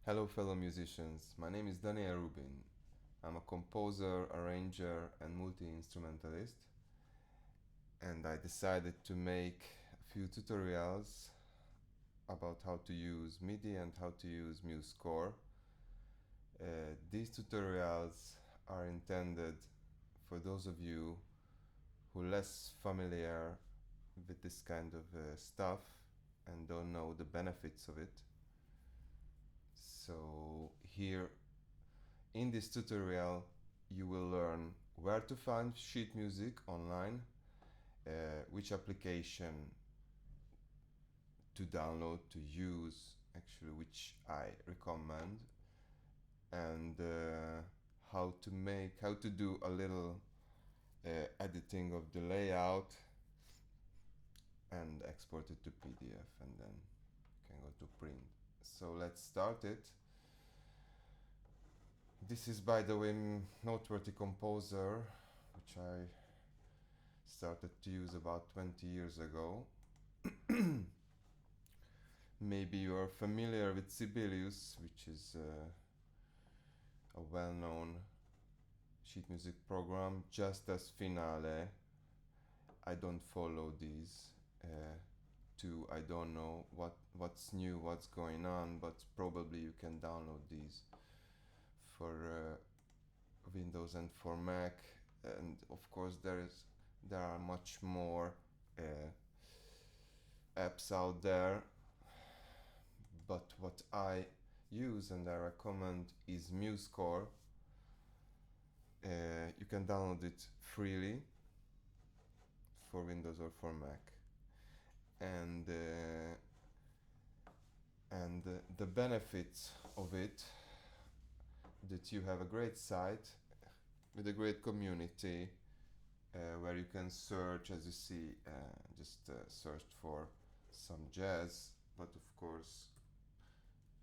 Hello fellow musicians, my name is Daniel Rubin. I'm a composer, arranger and multi-instrumentalist, and I decided to make a few tutorials about how to use Midi and how to use Musescore. These tutorials are intended for those of you who are less familiar with this kind of stuff and don't know the benefits of it. So here in this tutorial you will learn where to find sheet music online, which application to download, to use, actually, which I recommend, and how to do a little editing of the layout and export it to PDF, and then you can go to print. So let's start it. This is, by the way, Noteworthy Composer, which I started to use about 20 years ago. Maybe you are familiar with Sibelius, which is a well-known sheet music program, just as Finale. I don't follow these two. I don't know what's new, what's going on, but probably you can download these for Windows and for Mac. And of course there are much more apps out there, but what I use and I recommend is Musescore. You can download it freely for Windows or for Mac, and the benefits of it, that you have a great site with a great community, where you can search, as you see, just searched for some jazz, but of course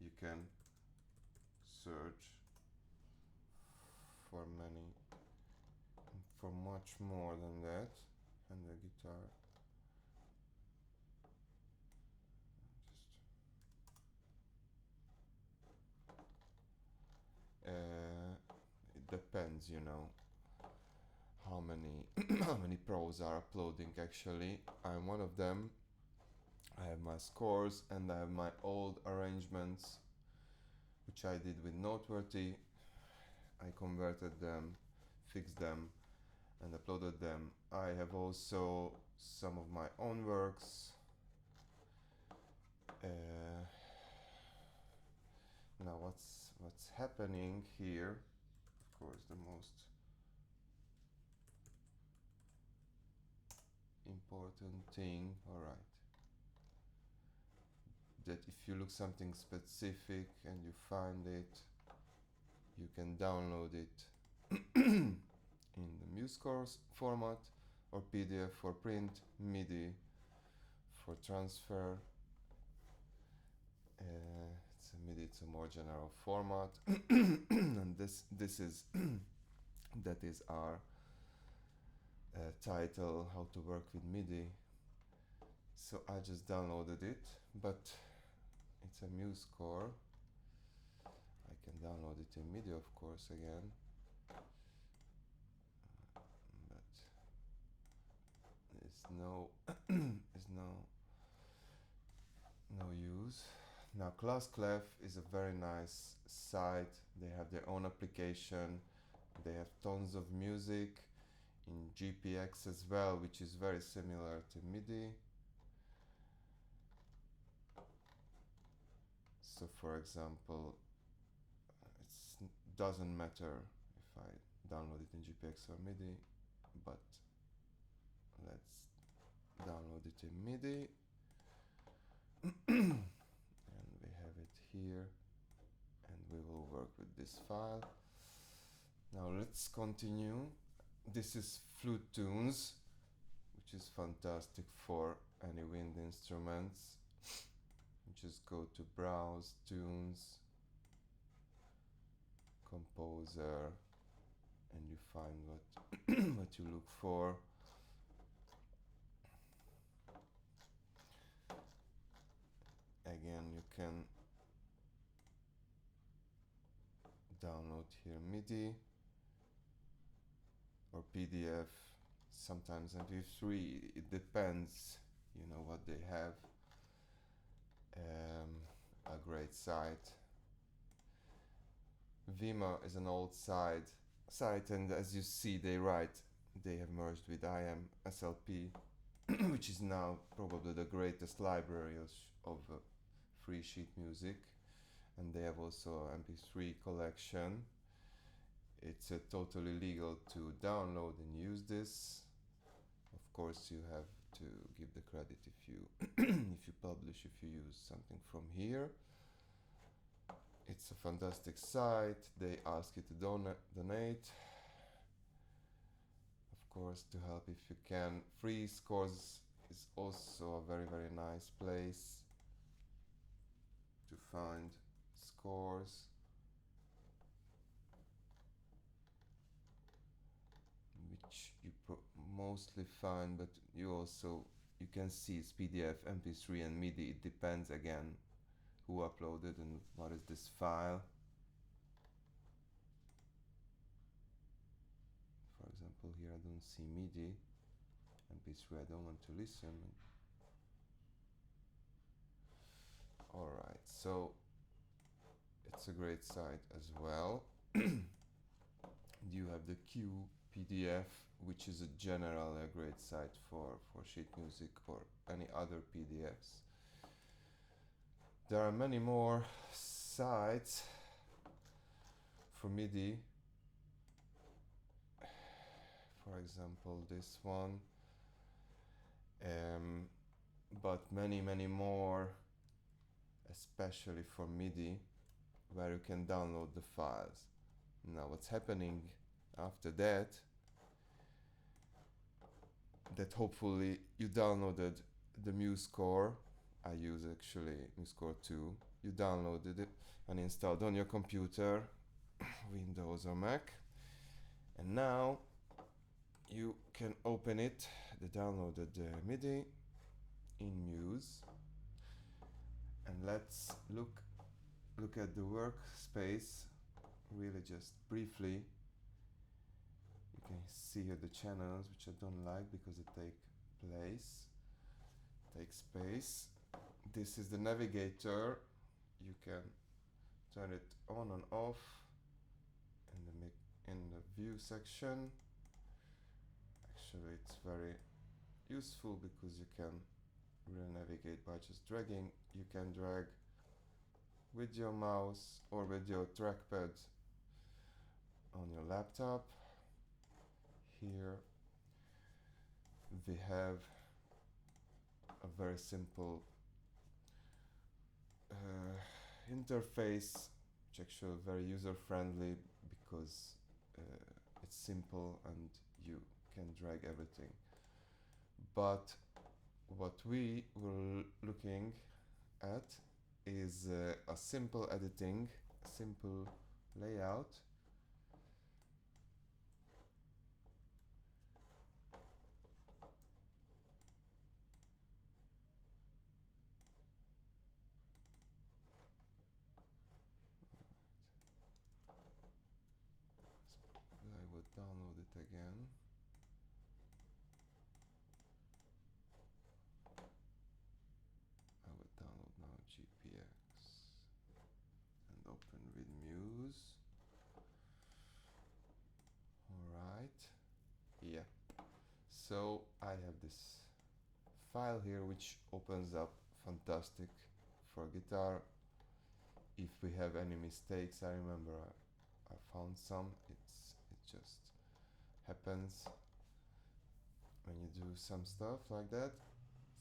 you can search for much more than that. And the guitar, just it depends, how many how many pros are uploading. Actually, I'm one of them. I have my scores and I have my old arrangements, which I did with Noteworthy. I converted them, fixed them, and uploaded them. I have also some of my own works. Now what's happening here, of course, the most important thing, alright, that if you look something specific and you find it, you can download it in the Musescore format, or PDF for print, Midi for transfer. It's a Midi, it's a more general format. And this is that is our title, how to work with Midi. So I just downloaded it, but it's a Musescore. I can download it in Midi, of course, again, but it's no use. Now Clef is a very nice site. They have their own application. They have tons of music in GPX as well, which is very similar to Midi. So for example, it doesn't matter if I download it in GPX or Midi, but let's download it in Midi. And we have it here, and we will work with this file. Now let's continue. This is Flute Tunes, which is fantastic for any wind instruments. Just go to Browse, Tunes, Composer, and you find what what you look for. Again, you can download here Midi or PDF, sometimes MP3, it depends, you know, what they have. A great site. Vima is an old site, and as you see, they have merged with IMSLP, which is now probably the greatest library of free sheet music, and they have also MP3 collection. It's totally legal to download and use this. Of course, you have to give the credit if you if you publish, if you use something from here. It's a fantastic site. They ask you to donate, of course, to help if you can. Free Scores is also a very, very nice place to find scores. Which you mostly find, but you can see it's PDF, MP3 and Midi. It depends again who uploaded and what is this file. For example, here I don't see Midi. MP3 I don't want to listen. Alright, so it's a great site as well. You have the Q PDF, which is a general great site for sheet music or any other PDFs. There are many more sites for Midi. For example, this one. But many more, especially for Midi, where you can download the files. Now what's happening after that hopefully you downloaded the Musescore. I use actually Musescore 2. You downloaded it and installed on your computer, Windows or Mac, and now you can open it, the downloaded Midi, in MUSE, and let's look at the workspace really just briefly. You can see here the channels, which I don't like because it takes space. This is the navigator. You can turn it on and off in the view section. Actually, it's very useful because you can really navigate by just dragging. You can drag with your mouse or with your trackpad on your laptop. Here we have a very simple interface, which actually very user-friendly because it's simple and you can drag everything. But what we were looking at is a simple editing, a simple layout. I would download it again. I would download now GPX and open with MUSE. Alright, yeah. So I have this file here which opens up fantastic for guitar. If we have any mistakes, I remember I found some. It just happens when you do some stuff like that.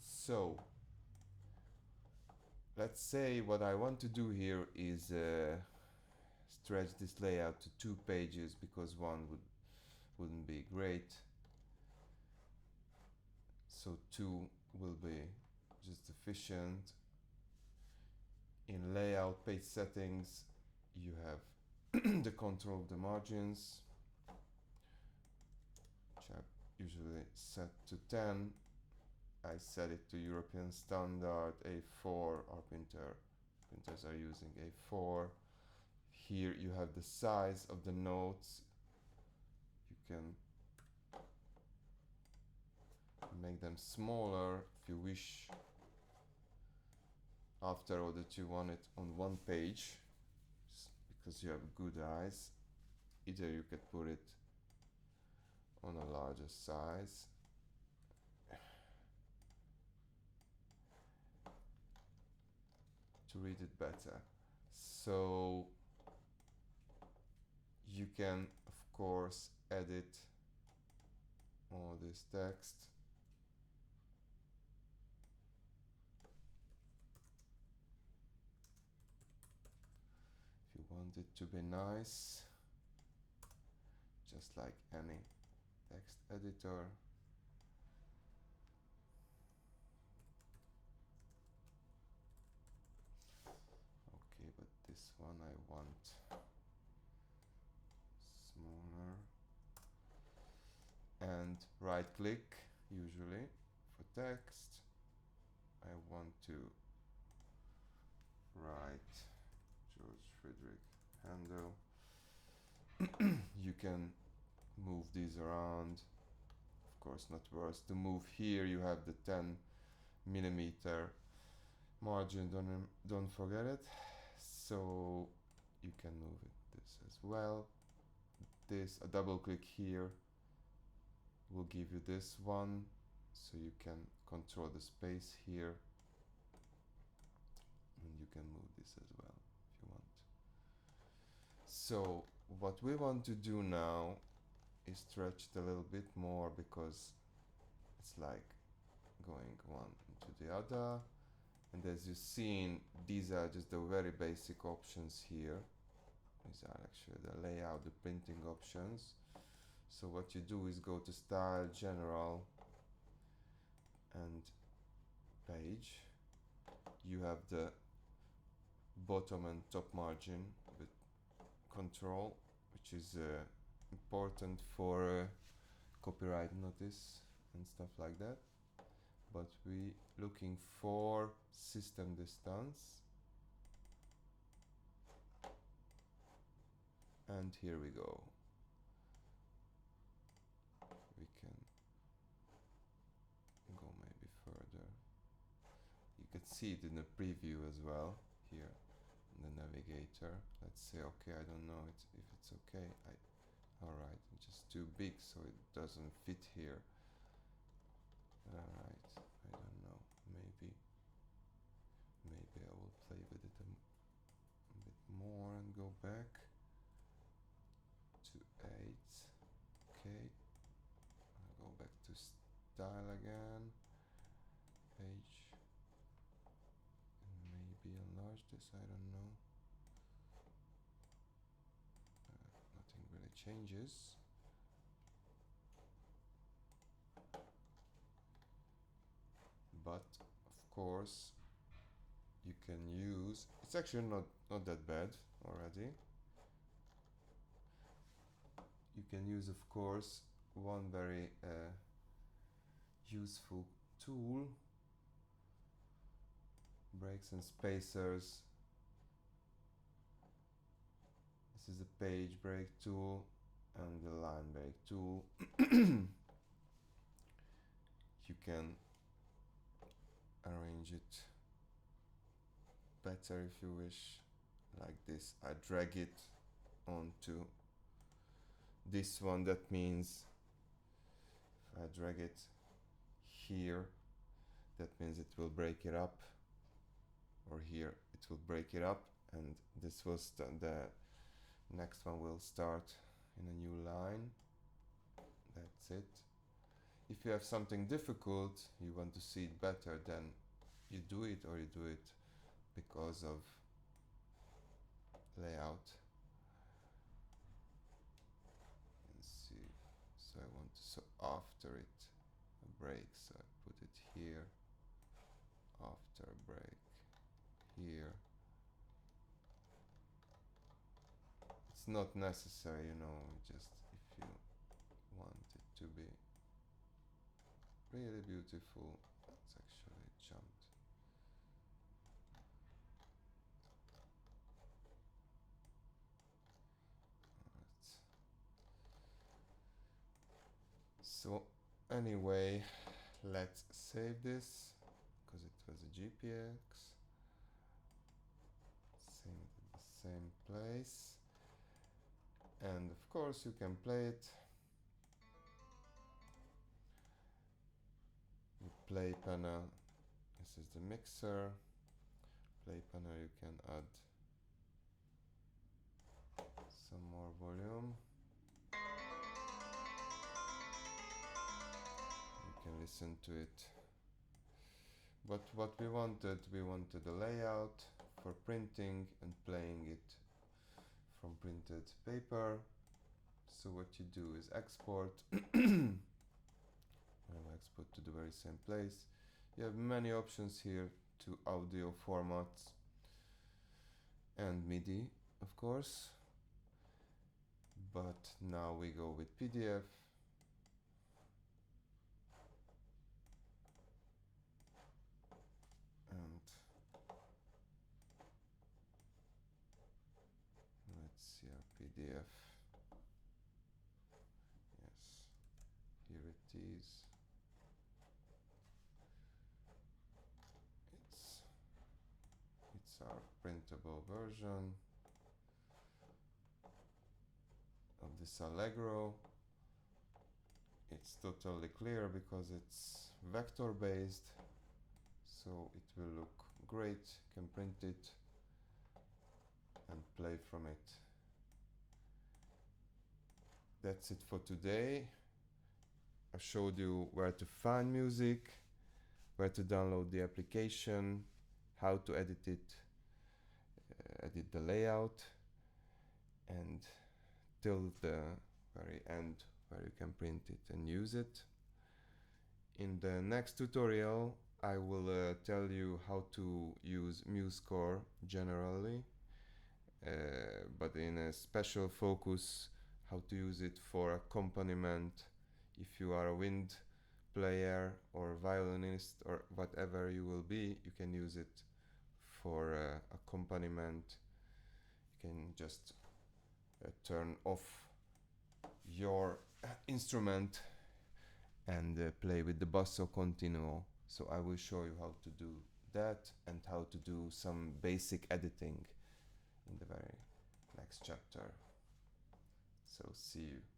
So let's say what I want to do here is stretch this layout to 2 pages because one wouldn't be great. So 2 will be just efficient. In layout page settings, you have the control of the margins, which I usually set to 10. I set it to European standard A4. Our printers are using A4. here you have the size of the notes. You can make them smaller if you wish, after all, that you want it on one page because you have good eyes. Either you could put it on a larger size. To read it better. So you can of course edit all this text. If you want it to be nice, just like any text editor. Okay, but this one I want smaller. And right click, usually for text, I want to write George Friedrich Handel. You can move these around. Of course, not worse. To move here, you have the 10mm margin. Don't forget it. So you can move it this as well. This, a double click here will give you this one, so you can control the space here, and you can move this as well if you want. So what we want to do now is stretch it a little bit more, because it's like going one to the other. And as you've seen, these are just the very basic options here. These are actually the layout, the printing options. So what you do is go to Style, General, and Page. You have the bottom and top margin with control, which is important for copyright notice and stuff like that. But we looking for system distance, and here we go. We can go maybe further. You can see it in the preview as well here in the navigator. Let's say okay, I don't know if it's okay. Alright, it's just too big, so it doesn't fit here. Alright, I don't know, maybe I will play with it a bit more and go back to 8. Okay, I'll go back to Style again, Page, and maybe enlarge this, I don't know. Nothing really changes. But of course you can use, it's actually not that bad already. You can use, of course, one very useful tool, breaks and spacers. This is the page break tool and the line break tool. You can arrange it better if you wish, like this. I drag it onto this one. That means if I drag it here, that means it will break it up, or here it will break it up, and this will the next one will start in a new line. That's it. If you have something difficult, you want to see it better, then you do it, or you do it because of layout. Let's see. So I want to, so after it a break, so I put it here, after a break here. It's not necessary, you know, just if you want it to be really beautiful. It's actually jumped. So anyway, let's save this because it was a GPX. Save it in the same place. And of course you can play it. The play panel, this is the mixer. Play panel, you can add some more volume. You can listen to it. But what we wanted a layout for printing and playing it from printed paper. So what you do is export. I'll export to the very same place. You have many options here to audio formats and Midi, of course. But now we go with PDF. And let's see our PDF. Yes, here it is. It's our printable version of this Allegro. It's totally clear because it's vector based, so it will look great. You can print it and play from it. That's it for today. I showed you where to find music, where to download the application, how to edit it, edit the layout, and till the very end where you can print it and use it. In the next tutorial I will tell you how to use Musescore generally, but in a special focus how to use it for accompaniment. If you are a wind player or violinist or whatever you will be, you can use it for accompaniment. You can just turn off your instrument and play with the basso continuo. So I will show you how to do that and how to do some basic editing in the very next chapter. So see you.